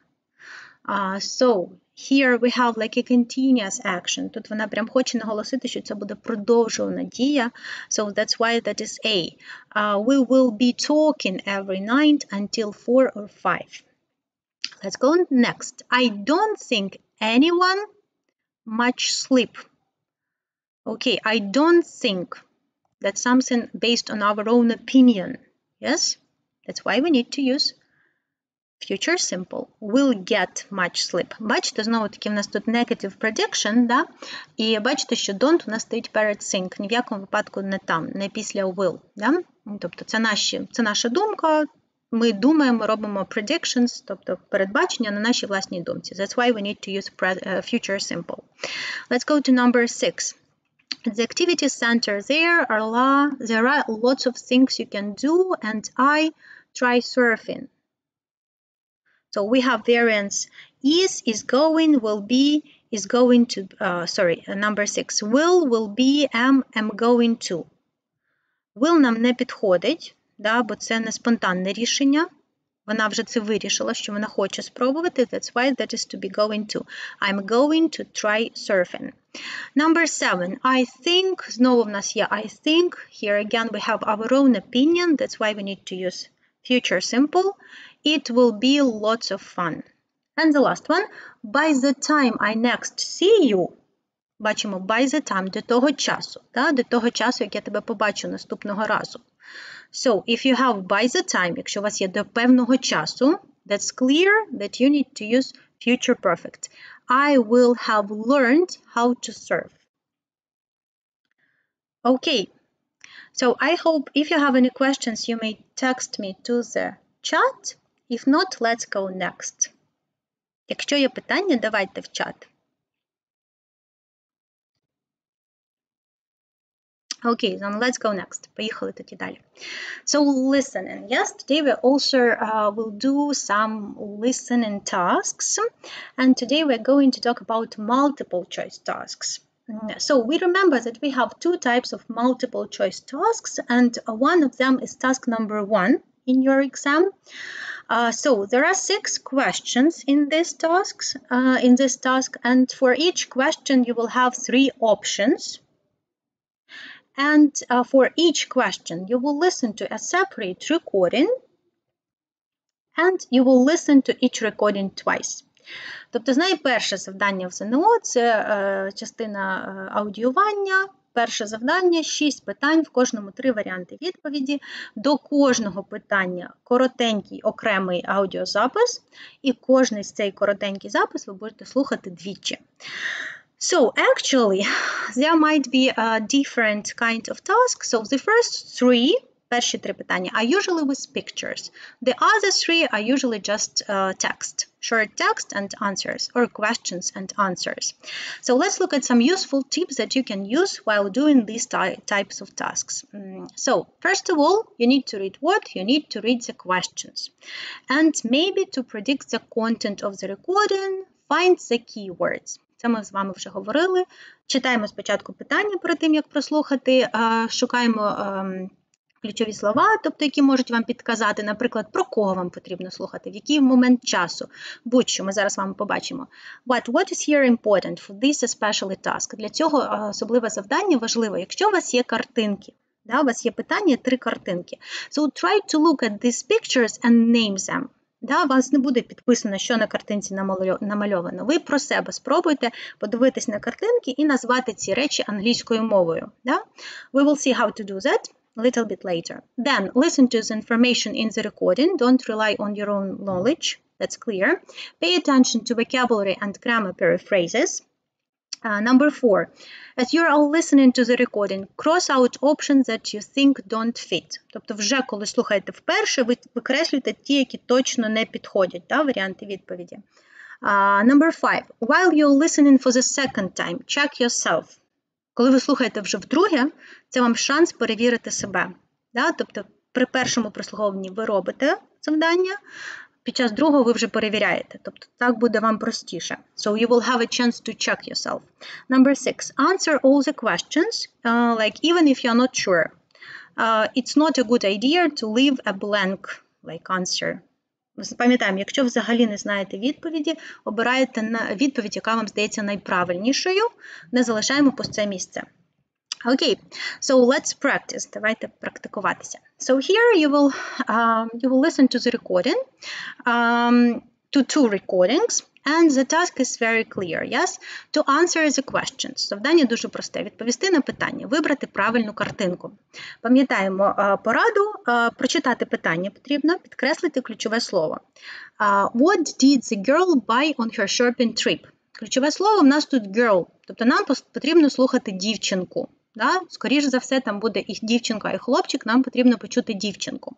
So, here we have like a continuous action. Тут вона прям хоче наголосити, що це буде продовжувана дія. So, that's why that is A. We will be talking every night until 4 or 5. Let's go next. I don't think anyone much sleep. Okay, I don't think. That's something based on our own opinion. Yes? That's why we need to use future simple. Will get much sleep. Бачите, знову-таки в нас тут negative prediction, да? І бачите, що don't у нас стоїть перед think. Ні в якому випадку не там, не після will. Да? Тобто це наша думка. Ми думаємо, робимо predictions, тобто передбачення на нашій власній думці. That's why we need to use future simple. Let's go to number 6. At the activity center, there are lots of things you can do, and I try surfing. So we have variants is going, will be, is going to, number 6. Will be, am going to. Will нам не підходить, да, бо це не спонтанне рішення. Вона вже це вирішила, що вона хоче спробувати. That's why that is to be going to. I'm going to try surfing. Number 7. I think. Знову в нас є I think. Here again we have our own opinion. That's why we need to use future simple. It will be lots of fun. And the last one. By the time I next see you. Бачимо by the time, до того часу. Да? До того часу, як я тебе побачу наступного разу. So, if you have by the time, якщо у вас є до певного часу, that's clear that you need to use future perfect. I will have learned how to surf. Okay. So, I hope if you have any questions, you may text me to the chat. If not, let's go next. Якщо є питання, давайте в чат. Okay, then let's go next. Поїхали тоді далі. So, listening. Yes, today we also will do some listening tasks. And today we're going to talk about multiple choice tasks. So, we remember that we have two types of multiple choice tasks, and one of them is task number 1 in your exam. So, there are 6 questions in this task, and for each question you will have 3 options. And for each question, you will listen to a separate recording, and you will listen to each recording twice. Тобто, найперше завдання в ЗНО – це частина аудіювання. Перше завдання – 6 питань, в кожному 3 варіанти відповіді. До кожного питання коротенький окремий аудіозапис, і кожний з цей коротенький запис ви будете слухати двічі. So, actually, there might be a different kind of task. So, the перші 3 питання are usually with pictures. The other 3 are usually just text, short text and answers, or questions and answers. So, let's look at some useful tips that you can use while doing these types of tasks. So, first of all, you need to read what? You need to read the questions. And maybe to predict the content of the recording, find the keywords. Це ми з вами вже говорили. Читаємо спочатку питання перед тим, як прослухати, шукаємо ключові слова, тобто які можуть вам підказати, наприклад, про кого вам потрібно слухати, в який момент часу. Будь-що, ми зараз з вами побачимо. What is here important for this especially task? Для цього особливе завдання важливо, якщо у вас є картинки. Да, у вас є питання, 3 картинки. So try to look at these pictures and name them. Да, у вас не буде підписано, що на картинці намальовано. Ви про себе спробуйте подивитись на картинки і назвати ці речі англійською мовою. Да? We will see how to do that a little bit later. Then, listen to the information in the recording. Don't rely on your own knowledge. That's clear. Pay attention to vocabulary and grammar periphrases. Number 4. As you're all listening to the recording, cross out options that you think don't fit. Тобто вже коли слухаєте вперше, ви викреслюєте ті, які точно не підходять, да, варіанти відповіді. Number 5. While you're listening for the second time, check yourself. Коли ви слухаєте вже вдруге, це вам шанс перевірити себе. Да? Тобто при першому прослуховуванні ви робите завдання, під час другого ви вже перевіряєте. Тобто так буде вам простіше. So you will have a chance to check yourself. Number 6. Answer all the questions, like even if you're not sure. It's not a good idea to leave a blank like answer. Пам'ятаємо, якщо взагалі не знаєте відповіді, обираєте відповідь, яка вам здається найправильнішою, не залишаємо пусте місце. Okay, so let's practice. Давайте практикуватися. So here you will listen to the recording, to 2 recordings, and the task is very clear, yes? To answer the questions. Завдання дуже просте. Відповісти на питання, вибрати правильну картинку. Пам'ятаємо пораду, прочитати питання потрібно, підкреслити ключове слово. What did the girl buy on her shopping trip? Ключове слово в нас тут girl, тобто нам потрібно слухати дівчинку. Да? Скоріше за все, там буде і дівчинка, і хлопчик, нам потрібно почути дівчинку.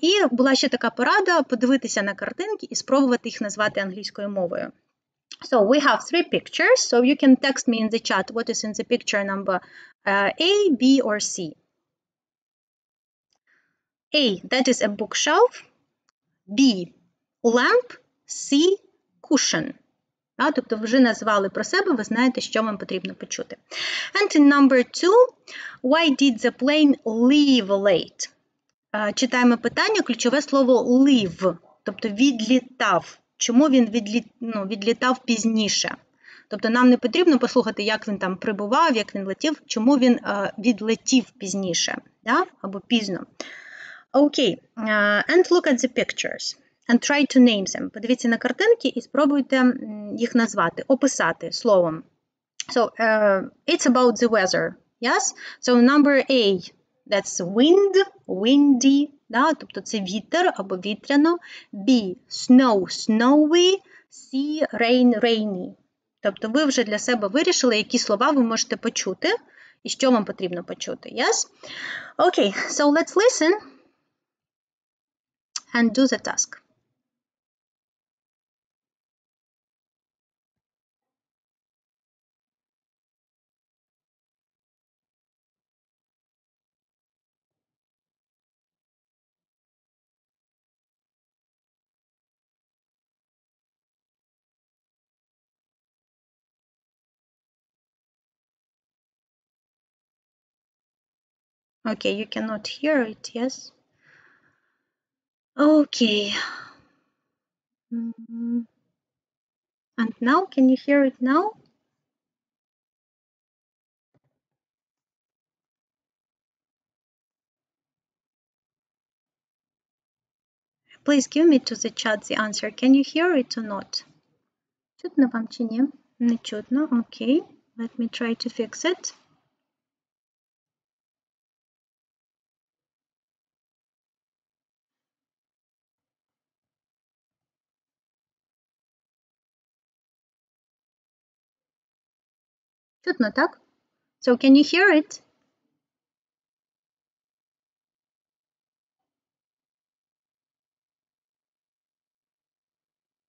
І була ще така порада подивитися на картинки і спробувати їх назвати англійською мовою. So, we have 3 pictures, so you can text me in the chat what is in the picture number A, B, or C. A, that is a bookshelf. B, lamp. C, cushion. Тобто вже назвали про себе, ви знаєте, що вам потрібно почути. And in number 2, why did the plane leave late? читаємо питання, ключове слово live, тобто відлітав. Чому він відлітав пізніше? Тобто нам не потрібно послухати, як він там прибував, як він летів, чому він відлетів пізніше, да? Або пізно. Окей, and look at the pictures and try to name them. Подивіться на картинки і спробуйте їх назвати, описати словом. So, it's about the weather, yes? So, number A, that's wind, windy, да? Тобто це вітер або вітряно. B, snow, snowy, C, rain, rainy. Тобто ви вже для себе вирішили, які слова ви можете почути і що вам потрібно почути, yes? Okay, so let's listen and do the task. Okay, you cannot hear it, yes? Okay. And now, can you hear it now? Please give me to the chat the answer. Can you hear it or not? Чутно вам чи ні? Не чутно. Okay. Let me try to fix it. Чутно, так? So can you hear it?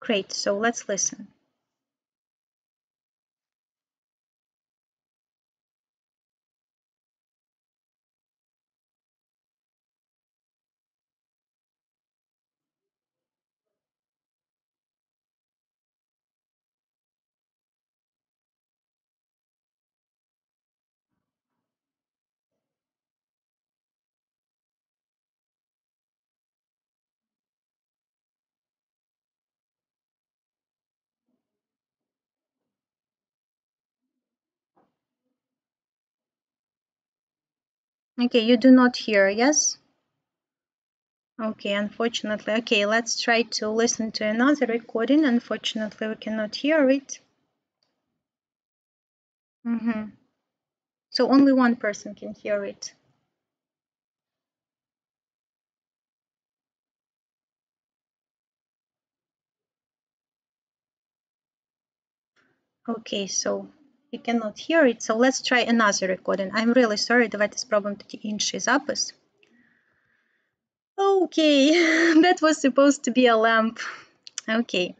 Great. So let's listen. Okay, you do not hear, yes? Okay, unfortunately. Okay, let's try to listen to another recording. Unfortunately, we cannot hear it. So only one person can hear it. Okay, so you cannot hear it. So let's try another recording. I'm really sorry. Давайте спробуємо тоді інший запис. Okay, that was supposed to be a lamp. Okay.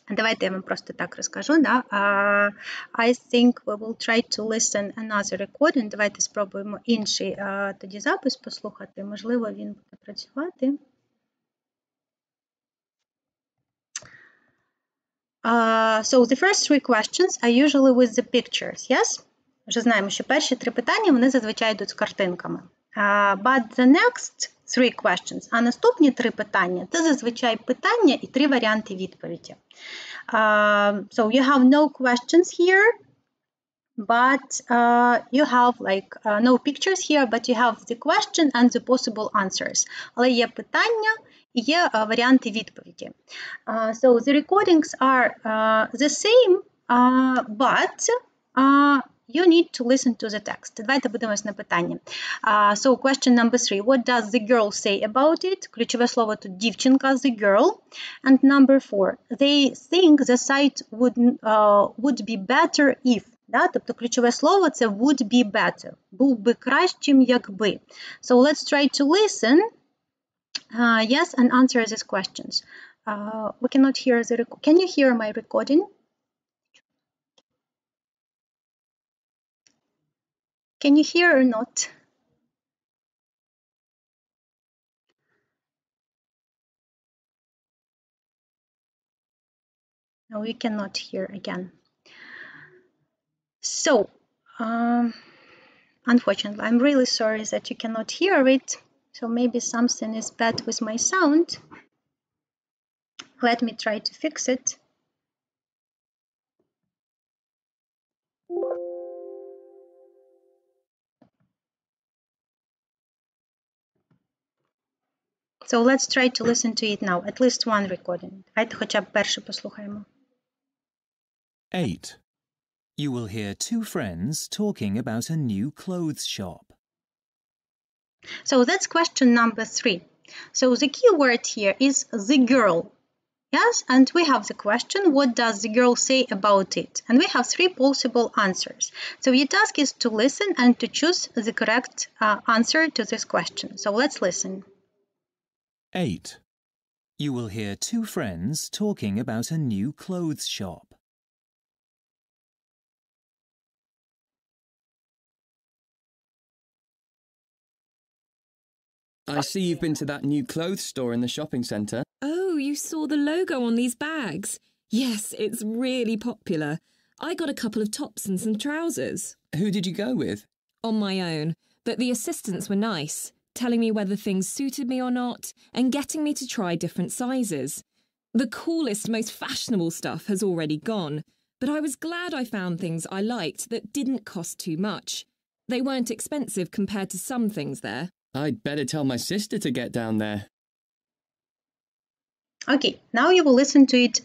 Давайте я вам просто так розкажу, да? I think we will try to listen another recording. Давайте спробуємо інший тоді запис послухати. Можливо, він буде працювати. So the first three questions are usually with the pictures, yes? Вже знаємо, що перші три питання, вони зазвичай йдуть з картинками. But the next three questions, а наступні три питання, це зазвичай питання і три варіанти відповіді. So you have no questions here, but you have like no pictures here, but you have the question and the possible answers. Але є питання і є варіанти відповіді. So the recordings are the same, but you need to listen to the text. Давайте подивимось на питання. So question number 3. What does the girl say about it? Ключове слово тут дівчинка, the girl. And number 4. They think the site would be better if. Да? Тобто ключове слово це would be better. Був би кращим, якби. So let's try to listen. Yes, and answer these questions. We cannot hear the recording. Can you hear my recording? Can you hear or not? No, we cannot hear again. So, unfortunately, I'm really sorry that you cannot hear it. So maybe something is bad with my sound. Let me try to fix it. So let's try to listen to it now. At least one recording. Давайте хоча б перше послухаємо. 8. You will hear two friends talking about a new clothes shop. So that's question number 3. So the key word here is the girl. Yes, and we have the question, what does the girl say about it? And we have 3 possible answers. So your task is to listen and to choose the correct answer to this question. So let's listen. 8. You will hear two friends talking about a new clothes shop. I see you've been to that new clothes store in the shopping centre. Oh, you saw the logo on these bags? Yes, it's really popular. I got a couple of tops and some trousers. Who did you go with? On my own, but the assistants were nice, telling me whether things suited me or not and getting me to try different sizes. The coolest, most fashionable stuff has already gone, but I was glad I found things I liked that didn't cost too much. They weren't expensive compared to some things there. I'd better tell my sister to get down there. Okay, now you will listen to it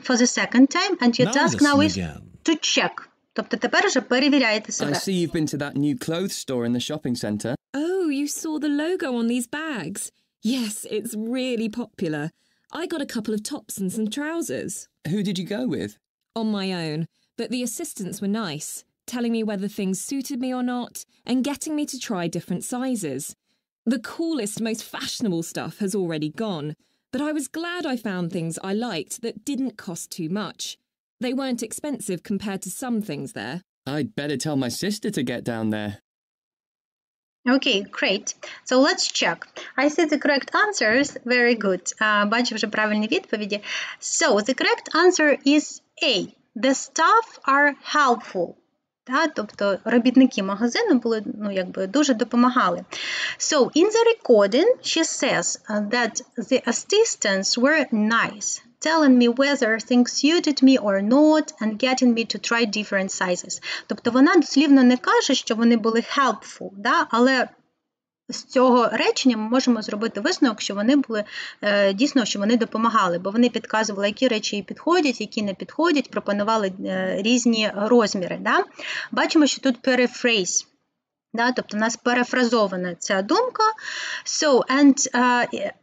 for the second time, and your Now task listen now is again. to check. Тобто тепер вже перевіряєте I себе. see you've been to that new clothes store in the shopping centre. Oh, you saw the logo on these bags? Yes, it's really popular. I got a couple of tops and some trousers. Who did you go with? On my own, but the assistants were nice, telling me whether things suited me or not and getting me to try different sizes. The coolest, most fashionable stuff has already gone, but I was glad I found things I liked that didn't cost too much. They weren't expensive compared to some things there. I'd better tell my sister to get down there. Okay, great. So let's check. I see the correct answers. Very good. Бачу вже правильні відповіді. So the correct answer is A. The staff are helpful. Тобто робітники магазину були, дуже допомагали. So in the recording, she says that the assistants were nice, telling me whether things suited me or not and getting me to try different sizes. Тобто вона дослівно не каже, що вони були helpful, але з цього речення ми можемо зробити висновок, що вони були, дійсно, що вони допомагали, бо вони підказували, які речі їй підходять, які не підходять, пропонували різні розміри. Бачимо, що тут перефрейз. Тобто у нас перефразована ця думка. So, and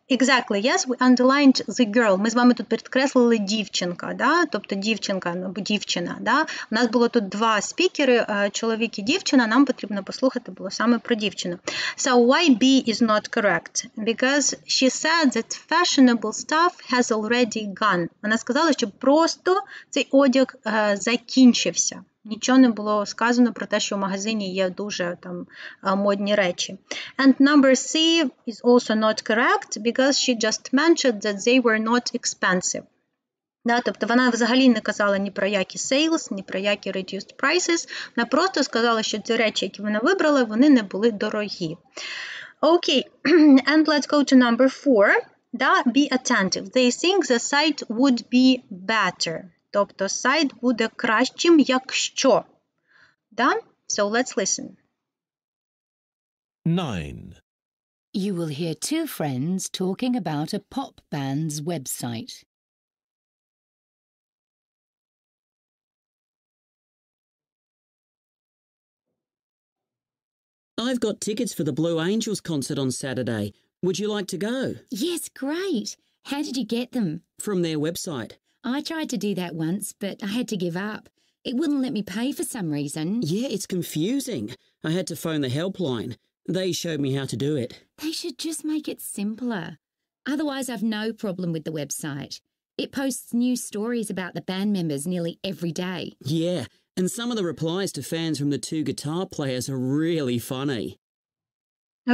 exactly, yes, we underlined the girl. Ми з вами тут підкреслили дівчинка, тобто дівчинка або дівчина. У нас було тут 2 спікери, чоловік і дівчина, нам потрібно послухати було саме про дівчину. So, why B is not correct? Because she said that fashionable stuff has already gone. Вона сказала, що просто цей одяг закінчився. Нічого не було сказано про те, що в магазині є дуже модні речі. And number C is also not correct because she just mentioned that they were not expensive. Тобто вона взагалі не казала ні про які sales, ні про які reduced prices. Вона просто сказала, що ці речі, які вона вибрала, вони не були дорогі. Okay, and let's go to number 4. Be attentive. They think the site would be better. Тобто сайт буде кращим, якщо. So let's listen. 9. You will hear two friends talking about a pop band's website. I've got tickets for the Blue Angels concert on Saturday. Would you like to go? Yes, great. How did you get them? From their website. I tried to do that once, but I had to give up. It wouldn't let me pay for some reason. Yeah, it's confusing. I had to phone the helpline. They showed me how to do it. They should just make it simpler. Otherwise, I've no problem with the website. It posts new stories about the band members nearly every day. Yeah, and some of the replies to fans from the 2 guitar players are really funny.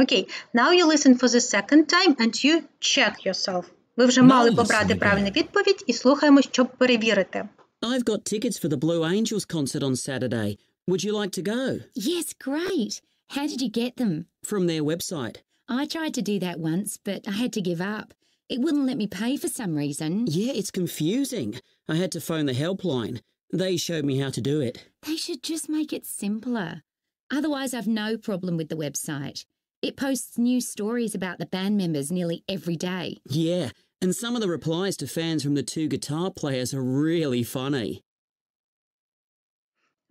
Okay, now you listen for the second time and you check yourself. Ви вже мали побрати правильну відповідь і слухаємо, щоб перевірити. I've got tickets for the Blue Angels concert on Saturday. Would you like to go? Yes, great. How did you get them? From their website. I tried to do that once, but I had to give up. It wouldn't let me pay for some reason. Yeah, it's confusing. I had to phone the helpline. They showed me how to do it. They should just make it simpler. Otherwise, I've no problem with the website. It posts new stories about the band members nearly every day. Yeah, and some of the replies to fans from the two guitar players are really funny.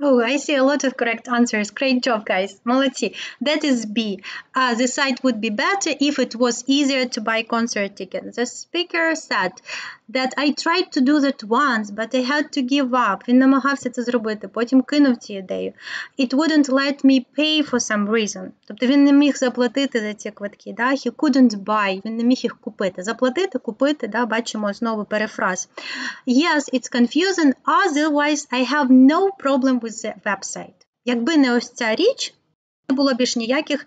Oh, I see a lot of correct answers. Great job, guys. Молодці. That is B. The site would be better if it was easier to buy concert tickets. The speaker said that I tried to do that once, but I had to give up. Він намагався це зробити, потім кинув цю ідею. It wouldn't let me pay for some reason. Тобто він не міг заплатити за ці квитки. Да? He couldn't buy. Він не міг їх купити. Заплатити, купити, да? Бачимо знову перефраз. Yes, it's confusing. Otherwise, I have no problem with the website. Якби не ось ця річ, не було більш ніяких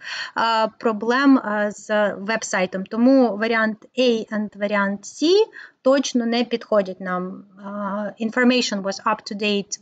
проблем з веб-сайтом. Тому варіант A і варіант C точно не підходять нам. Information was up to date.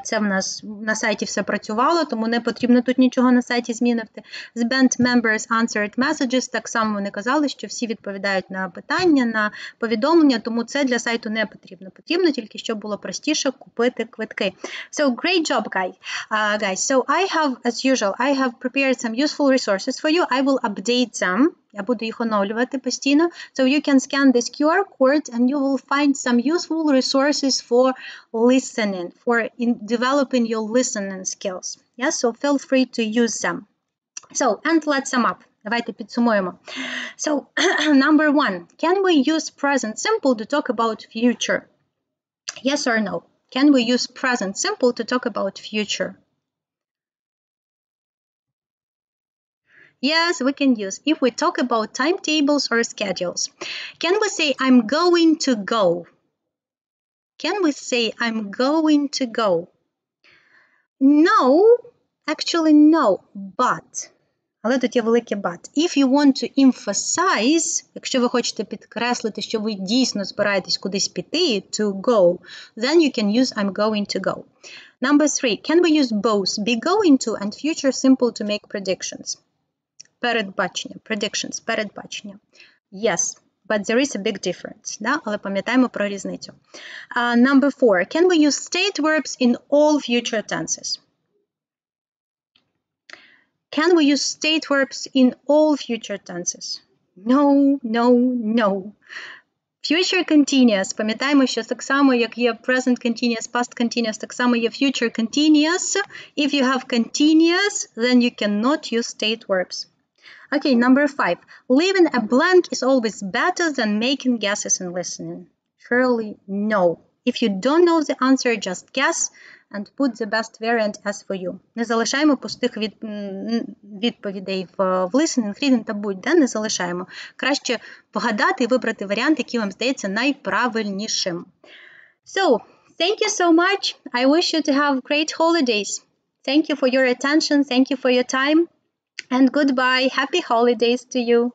Це в нас на сайті все працювало, тому не потрібно тут нічого на сайті змінити. The band members answered messages. Так само вони казали, що всі відповідають на питання, на повідомлення, тому це для сайту не потрібно. Потрібно тільки, щоб було простіше купити квитки. So, great job, guys. So, I have, as usual, I have prepared some useful resources for you. I will update them. Я буду їх оновлювати постійно. So you can scan this QR code and you will find some useful resources for listening, for developing your listening skills. Yeah, so feel free to use them. So, and let's sum up. Давайте підсумуємо. So, number 1. Can we use present simple to talk about future? Yes or no? Can we use present simple to talk about future? Yes, we can use if we talk about timetables or schedules. Can we say, I'm going to go? Can we say, I'm going to go? No, actually no, but. Але тут є велике but. If you want to emphasize, якщо ви хочете підкреслити, що ви дійсно збираєтесь кудись піти, to go, then you can use I'm going to go. Number 3, can we use both be going to and future simple to make predictions? Передбачення, predictions, передбачення. Yes, but there is a big difference, да? Але пам'ятаємо про різницю. Number 4, can we use state verbs in all future tenses? Can we use state verbs in all future tenses? No, no, no. Future continuous. Пам'ятаємо, що так само, як є present continuous, past continuous, так само є future continuous. If you have continuous, then you cannot use state verbs. Okay, number 5. Leaving a blank is always better than making guesses and listening. Surely no. If you don't know the answer, just guess and put the best variant as for you. Не залишаємо пустих відповідей в listening, reading та будь-де не залишаємо. Краще вгадати і вибрати варіант, який вам здається найправильнішим. So, thank you so much. I wish you to have great holidays. Thank you for your attention. Thank you for your time. And goodbye. Happy holidays to you.